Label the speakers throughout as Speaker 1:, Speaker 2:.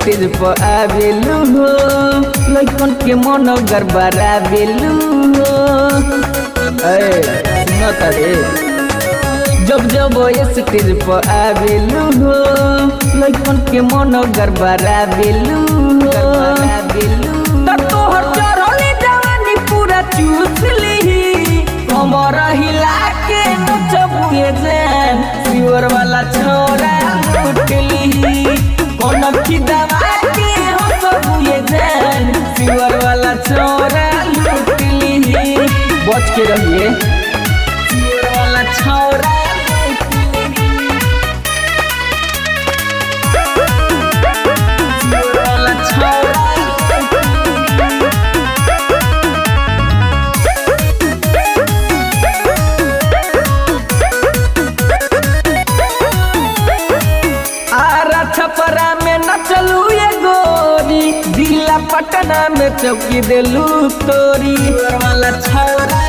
Speaker 1: Stage पर आवेलू हो लइकन के मन गड़बड़ावेलू हो। सुनो तारे जब जब स्टेज पर आवेलू हो लइकन के मन गड़बड़ावेलू हो। तोहर चढ़ले जवानी पूरा चूस ली कमर हिला के नचबुए जान सिवर वाला छोरा लुटली कनखी दबा के हंसबुए जान सिवर वाला छोरा लुटली। बच के रहिए सिवर वाला छोरा छपरा में न चलू ये गोरी दिला पटना में चौकी देलू तोरी वाला छौरा।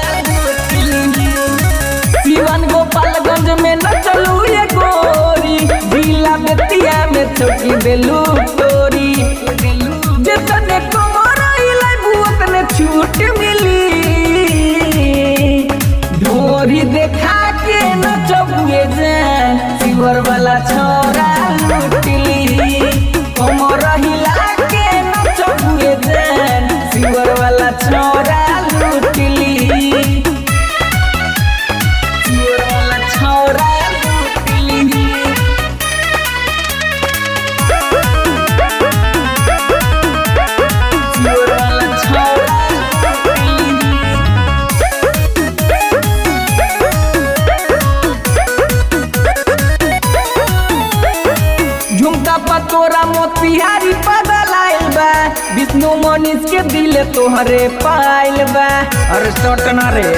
Speaker 1: सिवन गोपालगंज में न चलू ये गोरी दिला बेतिया में चौकी देलू तोरी। जितने कमर हिलाई उतने छूट मिली ढोरी देखा के न चौके जान सिवर वाला छोरा कमर हिला के नचबुए जान सिवर वाला छोरा लुटली सिवर वाला छोरा लुटली। सिवर वाला छोरा झुमका पतोरा मोतिहारी बदल आइल बा विष्णु मनीष के दिल तोहरे पाइल बा। अरे सटना रे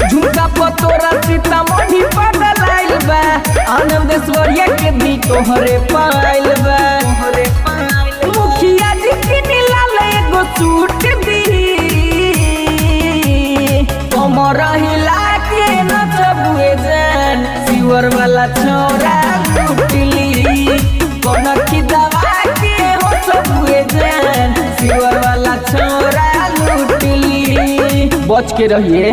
Speaker 1: झुमका पतोरा सीतामढ़ी बदल आइल बा आनंदेश्वरिया के दिल तोहरे पाइल बा। मुखिया जी के नीलाल एगो सूट दी कमर हिला के नचबुए जान सिवर वाला छोरा लुटली कनखी दबा के हंसबुए जान सिवर वाला छोरा लुटली। बच के रहिए।